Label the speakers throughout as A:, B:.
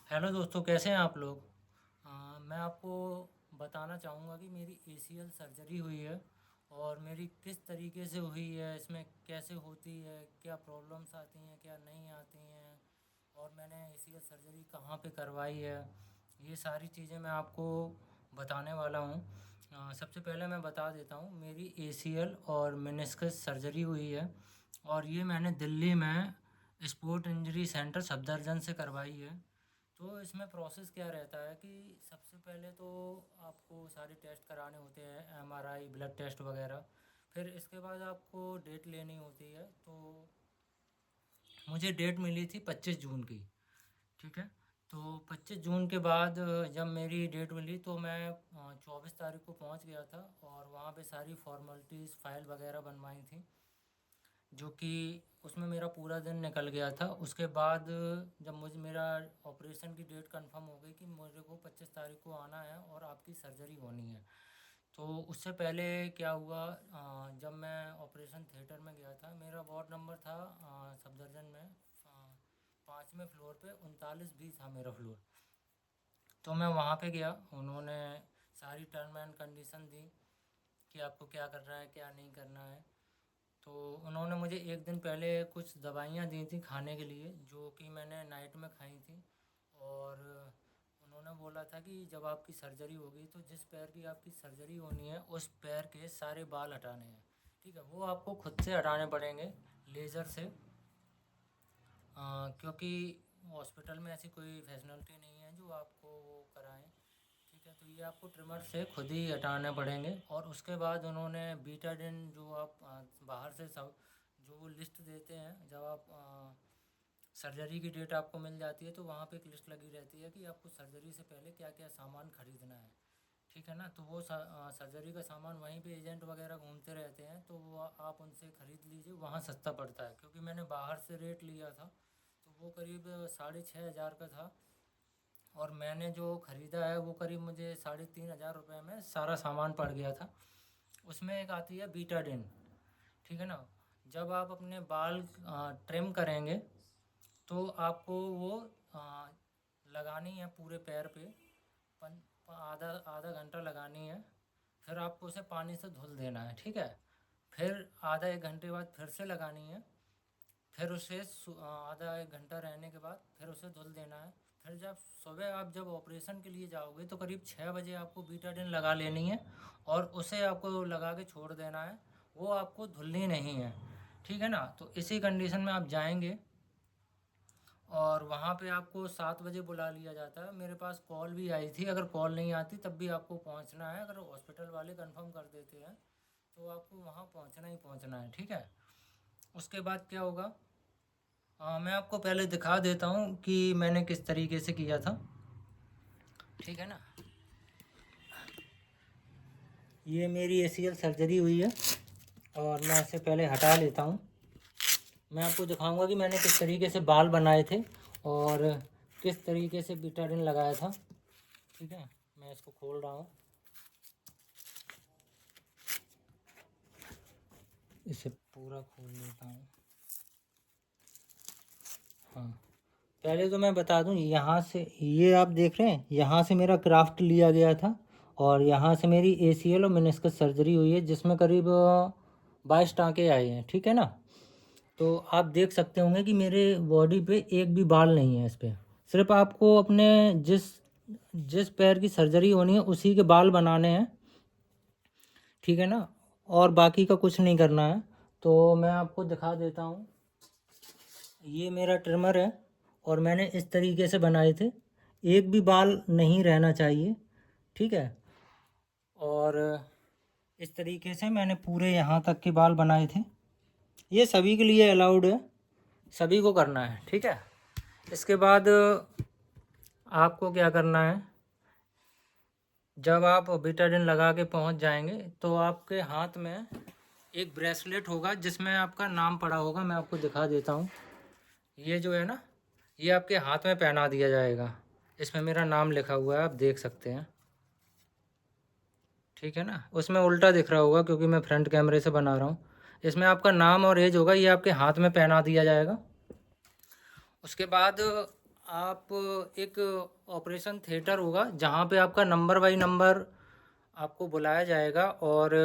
A: Hello दोस्तों, कैसे हैं आप लोग। मैं आपको बताना चाहूँगा कि मेरी एसीएल सर्जरी हुई है और मेरी किस तरीके से हुई है, इसमें कैसे होती है, क्या प्रॉब्लम्स आती हैं, क्या नहीं आती हैं, और मैंने एसीएल सर्जरी कहाँ पे करवाई है। ये सारी चीज़ें मैं आपको बताने वाला हूँ। सबसे पहले मैं बता देता हूँ, मेरी एसीएल और मेनिस्कस सर्जरी हुई है और ये मैंने दिल्ली में स्पोर्ट इंजरी सेंटर सफदरजंग से करवाई है। तो इसमें प्रोसेस क्या रहता है कि सबसे पहले तो आपको सारे टेस्ट कराने होते हैं, एमआरआई, ब्लड टेस्ट वगैरह। फिर इसके बाद आपको डेट लेनी होती है। तो मुझे डेट मिली थी 25 जून की। ठीक है। तो 25 जून के बाद जब मेरी डेट मिली तो मैं 24 तारीख को पहुंच गया था और वहाँ पे सारी फॉर्मेलिटीज़ फाइल वगैरह बनवाई थी, जो कि उसमें मेरा पूरा दिन निकल गया था। उसके बाद जब मुझे मेरा ऑपरेशन की डेट कंफर्म हो गई कि मुझे को 25 तारीख को आना है और आपकी सर्जरी होनी है, तो उससे पहले क्या हुआ, जब मैं ऑपरेशन थिएटर में गया था, मेरा वार्ड नंबर था सफदरजंग में 5वें फ्लोर पे, 39B था मेरा फ्लोर। तो मैं वहाँ पे गया, उन्होंने सारी टर्म एंड कंडीशन दी कि आपको क्या करना है, क्या नहीं करना है। तो उन्होंने मुझे एक दिन पहले कुछ दवाइयाँ दी थी खाने के लिए, जो कि मैंने नाइट में खाई थी। और उन्होंने बोला था कि जब आपकी सर्जरी होगी तो जिस पैर की आपकी सर्जरी होनी है उस पैर के सारे बाल हटाने हैं। ठीक है, वो आपको खुद से हटाने पड़ेंगे लेज़र से। क्योंकि हॉस्पिटल में ऐसी कोई फैसिलिटी नहीं है जो आपको वो कराएं। ठीक है, तो ये आपको ट्रिमर से खुद ही हटाने पड़ेंगे। और उसके बाद उन्होंने बीटाडिन, जो आप बाहर से सब जो वो लिस्ट देते हैं, जब आप सर्जरी की डेट आपको मिल जाती है तो वहाँ पे एक लिस्ट लगी रहती है कि आपको सर्जरी से पहले क्या क्या सामान खरीदना है। ठीक है ना, तो वो सर्जरी का सामान वहीं पे एजेंट वगैरह घूमते रहते हैं, तो वो आप उनसे ख़रीद लीजिए, वहाँ सस्ता पड़ता है। क्योंकि मैंने बाहर से रेट लिया था तो वो करीब 6,500 का था, और मैंने जो ख़रीदा है वो करीब मुझे 3,500 रुपये में सारा सामान पड़ गया था। उसमें एक आती है बीटाडिन। ठीक है ना, जब आप अपने बाल ट्रिम करेंगे तो आपको वो आ, लगानी है पूरे पैर पे। आधा आधा घंटा लगानी है। फिर आपको उसे पानी से धुल देना है। ठीक है, फिर आधा एक घंटे बाद फिर से लगानी है। फिर उसे आधा एक घंटा रहने के बाद फिर उसे धुल देना है। फिर जब सुबह आप जब ऑपरेशन के लिए जाओगे तो करीब 6 बजे आपको बीटाडिन लगा लेनी है और उसे आपको लगा के छोड़ देना है, वो आपको धुलनी नहीं है। ठीक है ना, तो इसी कंडीशन में आप जाएंगे और वहाँ पे आपको 7 बजे बुला लिया जाता है। मेरे पास कॉल भी आई थी, अगर कॉल नहीं आती तब भी आपको पहुँचना है। अगर हॉस्पिटल वाले कंफर्म कर देते हैं तो आपको वहाँ पहुँचना ही पहुँचना है। ठीक है, उसके बाद क्या होगा, मैं आपको पहले दिखा देता हूँ कि मैंने किस तरीके से किया था। ठीक है ना, ये मेरी एसीएल सर्जरी हुई है और मैं इसे पहले हटा लेता हूँ। मैं आपको दिखाऊंगा कि मैंने किस तरीके से बाल बनाए थे और किस तरीके से बीटाडिन लगाया था। ठीक है, मैं इसको खोल रहा हूँ, इसे पूरा खोल लेता हूँ। हाँ, पहले तो मैं बता दूँ, यहाँ से ये आप देख रहे हैं, यहाँ से मेरा क्राफ्ट लिया गया था और यहाँ से मेरी एसीएल और मेनिस्कस सर्जरी हुई है, जिसमें करीब 22 टाँके आए हैं। ठीक है ना, तो आप देख सकते होंगे कि मेरे बॉडी पे एक भी बाल नहीं है इस पे। सिर्फ आपको अपने जिस जिस पैर की सर्जरी होनी है उसी के बाल बनाने हैं। ठीक है ना, और बाकी का कुछ नहीं करना है। तो मैं आपको दिखा देता हूँ, ये मेरा ट्रिमर है और मैंने इस तरीके से बनाए थे, एक भी बाल नहीं रहना चाहिए। ठीक है, और इस तरीके से मैंने पूरे यहाँ तक के बाल बनाए थे। ये सभी के लिए अलाउड है, सभी को करना है। ठीक है, इसके बाद आपको क्या करना है, जब आप बीटाडिन लगा के पहुंच जाएंगे तो आपके हाथ में एक ब्रेसलेट होगा जिसमें आपका नाम पड़ा होगा। मैं आपको दिखा देता हूँ, ये जो है ना, ये आपके हाथ में पहना दिया जाएगा। इसमें मेरा नाम लिखा हुआ है, आप देख सकते हैं। ठीक है ना, उसमें उल्टा दिख रहा होगा क्योंकि मैं फ्रंट कैमरे से बना रहा हूँ। इसमें आपका नाम और एज होगा, ये आपके हाथ में पहना दिया जाएगा। उसके बाद आप एक ऑपरेशन थिएटर होगा जहाँ पे आपका नंबर बाई नंबर आपको बुलाया जाएगा, और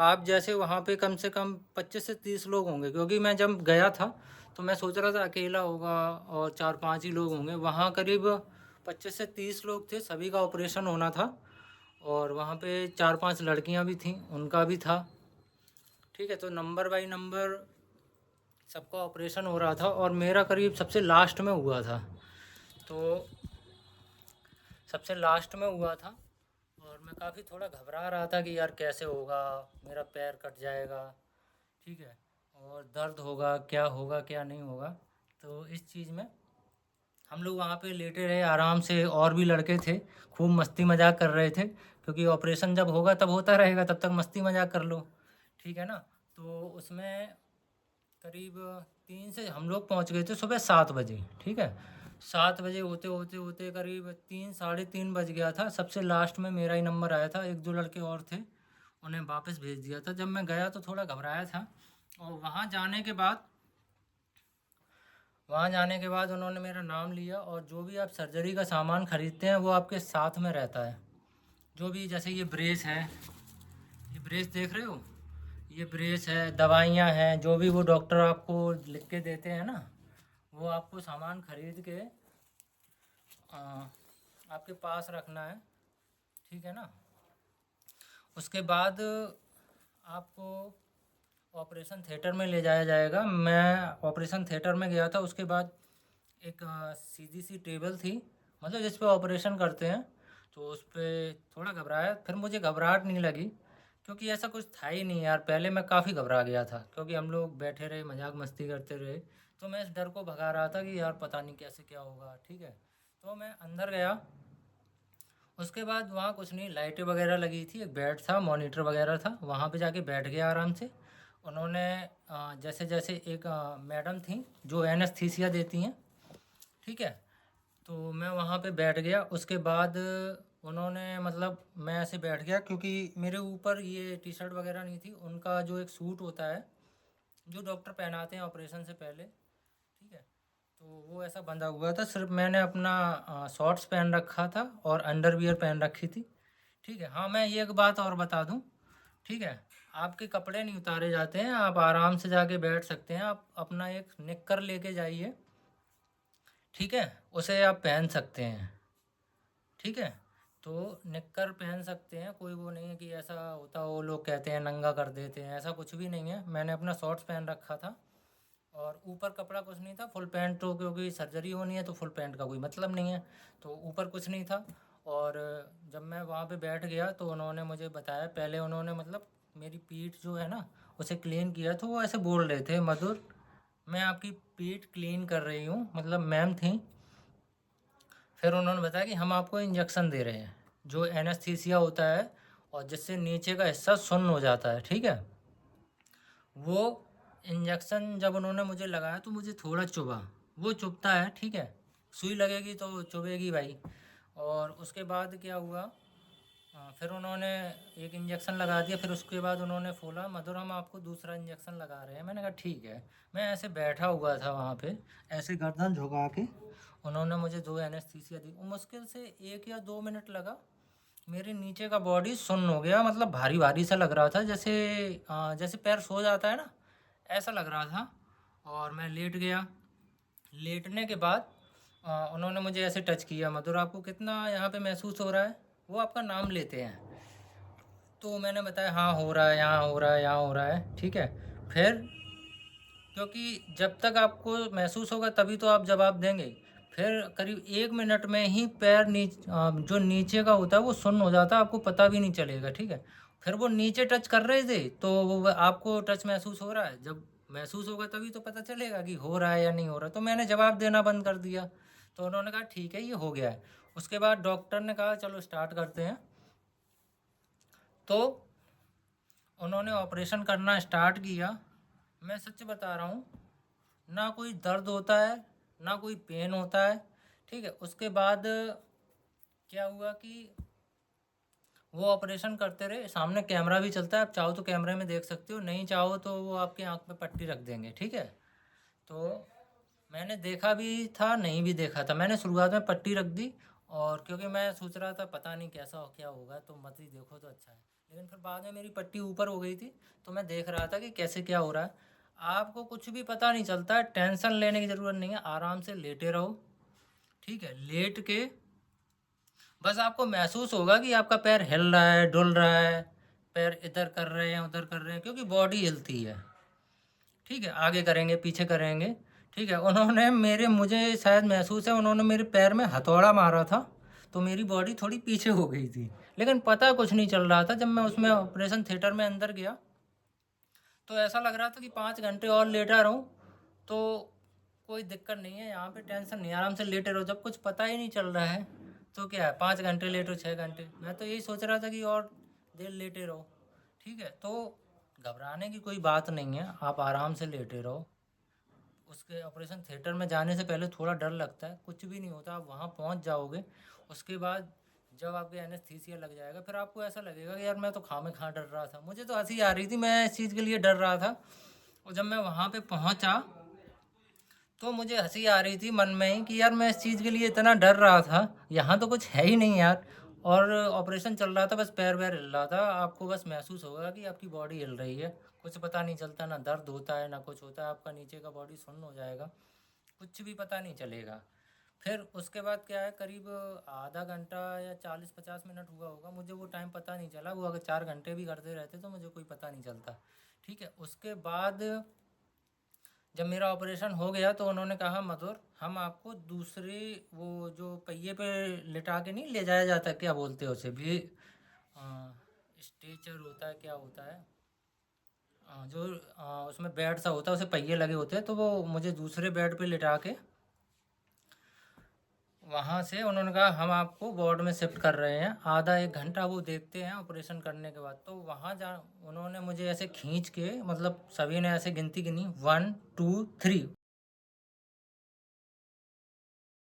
A: आप जैसे वहाँ पे कम से कम 25 से 30 लोग होंगे, क्योंकि मैं जब गया था तो मैं सोच रहा था अकेला होगा और 4-5 ही लोग होंगे। वहाँ करीब 25 से 30 लोग थे, सभी का ऑपरेशन होना था। और वहाँ पे 4-5 लड़कियाँ भी थीं, उनका भी था। ठीक है, तो नंबर बाई नंबर सबका ऑपरेशन हो रहा था और मेरा करीब सबसे लास्ट में हुआ था। तो सबसे लास्ट में हुआ था और मैं काफ़ी थोड़ा घबरा रहा था कि यार कैसे होगा, मेरा पैर कट जाएगा, ठीक है, और दर्द होगा क्या नहीं होगा। तो इस चीज़ में हम लोग वहाँ पे लेटे रहे आराम से, और भी लड़के थे, खूब मस्ती मजाक कर रहे थे, क्योंकि ऑपरेशन जब होगा तब होता रहेगा, तब तक मस्ती मजाक कर लो, ठीक है ना। तो उसमें करीब 3 से हम लोग पहुँच गए थे सुबह 7 बजे, ठीक है। 7 बजे होते होते होते करीब 3 साढ़े 3 बज गया था। सबसे लास्ट में मेरा ही नंबर आया था, एक दो लड़के और थे, उन्हें वापस भेज दिया था। जब मैं गया तो थोड़ा घबराया था, और वहाँ जाने के बाद उन्होंने मेरा नाम लिया, और जो भी आप सर्जरी का सामान खरीदते हैं वो आपके साथ में रहता है। जो भी, जैसे ये ब्रेस है, ये ब्रेस देख रहे हो, ये ब्रेस है, दवाइयाँ हैं, जो भी वो डॉक्टर आपको लिख के देते हैं ना, वो आपको सामान खरीद के आ, आपके पास रखना है, ठीक है ना। उसके बाद आपको ऑपरेशन थिएटर में ले जाया जाएगा। मैं ऑपरेशन थिएटर में गया था, उसके बाद एक सीधी सी टेबल थी, मतलब जिस पे ऑपरेशन करते हैं, तो उस पर थोड़ा घबराया। फिर मुझे घबराहट नहीं लगी, क्योंकि ऐसा कुछ था ही नहीं यार। पहले मैं काफ़ी घबरा गया था, क्योंकि हम लोग बैठे रहे, मजाक मस्ती करते रहे, तो मैं इस डर को भगा रहा था कि यार पता नहीं कैसे क्या होगा, ठीक है। तो मैं अंदर गया। उसके बाद वहाँ कुछ नहीं, लाइटें वगैरह लगी थी, एक बेड था, मॉनिटर वगैरह था, वहाँ पे जाके बैठ गया आराम से। उन्होंने जैसे जैसे एक मैडम थी जो एनेस्थीसिया देती हैं, ठीक है, तो मैं वहाँ पे बैठ गया। उसके बाद उन्होंने, मतलब मैं ऐसे बैठ गया, क्योंकि मेरे ऊपर ये टी शर्ट वगैरह नहीं थी, उनका जो एक सूट होता है जो डॉक्टर पहनाते हैं ऑपरेशन से पहले, ठीक है, तो वो ऐसा बंधा हुआ था। सिर्फ मैंने अपना शॉर्ट्स पहन रखा था और अंडरवियर पहन रखी थी, ठीक है। हाँ, मैं ये एक बात और बता दूं, ठीक है, आपके कपड़े नहीं उतारे जाते हैं, आप आराम से जाके बैठ सकते हैं। आप अपना एक निक्कर लेके जाइए, ठीक है, उसे आप पहन सकते हैं, ठीक है। तो निक्कर पहन सकते हैं, कोई वो नहीं है कि ऐसा होता हो, लोग कहते हैं नंगा कर देते हैं, ऐसा कुछ भी नहीं है। मैंने अपना शॉर्ट्स पहन रखा था और ऊपर कपड़ा कुछ नहीं था। फुल पैंट, तो क्योंकि सर्जरी होनी है तो फुल पैंट का कोई मतलब नहीं है, तो ऊपर कुछ नहीं था। और जब मैं वहाँ पे बैठ गया तो उन्होंने मुझे बताया, पहले उन्होंने मतलब मेरी पीठ जो है ना उसे क्लीन किया, तो वो ऐसे बोल रहे थे, मधुर मैं आपकी पीठ क्लीन कर रही हूँ, मतलब मैम थी। फिर उन्होंने बताया कि हम आपको इंजेक्शन दे रहे हैं, जो एनेस्थीसिया होता है, और जिससे नीचे का हिस्सा सुन्न हो जाता है, ठीक है। वो इंजेक्शन जब उन्होंने मुझे लगाया तो मुझे थोड़ा चुभा, वो चुभता है, ठीक है, सुई लगेगी तो चुभेगी भाई। और उसके बाद क्या हुआ, फिर उन्होंने एक इंजेक्शन लगा दिया। फिर उसके बाद उन्होंने बोला, मधुर हम आपको दूसरा इंजेक्शन लगा रहे हैं। मैंने कहा ठीक है। मैं ऐसे बैठा हुआ था वहाँ पे, ऐसे गर्दन झुका के, उन्होंने मुझे 2 एनेस्थीसिया दी। मुश्किल से 1 या 2 मिनट लगा, मेरे नीचे का बॉडी सुन्न हो गया, मतलब भारी भारी सा लग रहा था, जैसे जैसे पैर सो जाता है ना, ऐसा लग रहा था। और मैं लेट गया। लेटने के बाद उन्होंने मुझे ऐसे टच किया, मधुर आपको कितना यहाँ पे महसूस हो रहा है, वो आपका नाम लेते हैं। तो मैंने बताया हाँ हो रहा है, यहाँ हो रहा है, यहाँ हो रहा है, ठीक है। फिर, क्योंकि जब तक आपको महसूस होगा तभी तो आप जवाब देंगे। फिर करीब 1 मिनट में ही पैर जो नीचे का होता है वो सुन्न हो जाता है, आपको पता भी नहीं चलेगा, ठीक है। फिर वो नीचे टच कर रहे थे, तो वो आपको टच महसूस हो रहा है, जब महसूस होगा तभी तो पता चलेगा कि हो रहा है या नहीं हो रहा। तो मैंने जवाब देना बंद कर दिया। तो उन्होंने कहा ठीक है, ये हो गया है। उसके बाद डॉक्टर ने कहा चलो स्टार्ट करते हैं। तो उन्होंने ऑपरेशन करना स्टार्ट किया। मैं सच बता रहा हूँ, ना कोई दर्द होता है, ना कोई पेन होता है, ठीक है। उसके बाद क्या हुआ कि वो ऑपरेशन करते रहे, सामने कैमरा भी चलता है, आप चाहो तो कैमरे में देख सकते हो, नहीं चाहो तो वो आपकी आंख पे पट्टी रख देंगे, ठीक है। तो मैंने देखा भी था, नहीं भी देखा था। मैंने शुरुआत में पट्टी रख दी, और क्योंकि मैं सोच रहा था पता नहीं कैसा हो क्या होगा, तो मत ही देखो तो अच्छा है। लेकिन फिर बाद में मेरी पट्टी ऊपर हो गई थी, तो मैं देख रहा था कि कैसे क्या हो रहा है। आपको कुछ भी पता नहीं चलता है, टेंशन लेने की ज़रूरत नहीं है, आराम से लेटे रहो। ठीक है, लेट के बस आपको महसूस होगा कि आपका पैर हिल रहा है, डुल रहा है, पैर इधर कर रहे हैं उधर कर रहे हैं, क्योंकि बॉडी हिलती है। ठीक है, आगे करेंगे पीछे करेंगे। ठीक है, उन्होंने मेरे मुझे शायद महसूस है, उन्होंने मेरे पैर में हथौड़ा मारा था, तो मेरी बॉडी थोड़ी पीछे हो गई थी। लेकिन पता कुछ नहीं चल रहा था। जब मैं उसमें ऑपरेशन थिएटर में अंदर गया, तो ऐसा लग रहा था कि 5 घंटे और लेटा रहूं, तो कोई दिक्कत नहीं है, यहाँ पे टेंशन नहीं, आराम से लेटे रहो। जब कुछ पता ही नहीं चल रहा है तो क्या है, 5 घंटे लेटो 6 घंटे, मैं तो यही सोच रहा था कि और देर लेटे रहो। ठीक है, तो घबराने की कोई बात नहीं है, आप आराम से लेटे रहो। उसके ऑपरेशन थिएटर में जाने से पहले थोड़ा डर लगता है, कुछ भी नहीं होता, आप वहाँ पहुँच जाओगे। उसके बाद जब आपके एनेस्थीसिया लग जाएगा, फिर आपको ऐसा लगेगा कि यार मैं तो खामे खा डर रहा था, मुझे तो हंसी आ रही थी, मैं इस चीज़ के लिए डर रहा था। और जब मैं वहाँ पे पहुँचा, तो मुझे हंसी आ रही थी मन में ही कि यार मैं इस चीज़ के लिए इतना डर रहा था, यहाँ तो कुछ है ही नहीं यार। और ऑपरेशन चल रहा था, बस पैर वैर हिल रहा था, आपको बस महसूस होगा कि आपकी बॉडी हिल रही है। कुछ पता नहीं चलता, ना दर्द होता है ना कुछ होता है, आपका नीचे का बॉडी सुन्न हो जाएगा, कुछ भी पता नहीं चलेगा। फिर उसके बाद क्या है, करीब आधा घंटा या 40-50 मिनट हुआ होगा, मुझे वो टाइम पता नहीं चला। वो अगर 4 घंटे भी करते रहते तो मुझे कोई पता नहीं चलता। ठीक है, उसके बाद जब मेरा ऑपरेशन हो गया, तो उन्होंने कहा मधुर, हम आपको दूसरे वो जो पहिए पे लिटा के नहीं ले जाया जाता, क्या बोलते हैं उसे भी, स्ट्रेचर होता है, क्या होता है, जो उसमें बेड सा होता है, उसे पहिए लगे होते हैं, तो वो मुझे दूसरे बेड पे लिटा के वहाँ से उन्होंने कहा हम आपको वार्ड में शिफ्ट कर रहे हैं, आधा 1 घंटा वो देखते हैं ऑपरेशन करने के बाद। तो वहाँ जा उन्होंने मुझे ऐसे खींच के, मतलब सभी ने ऐसे गिनती गिनी, 1 2 3,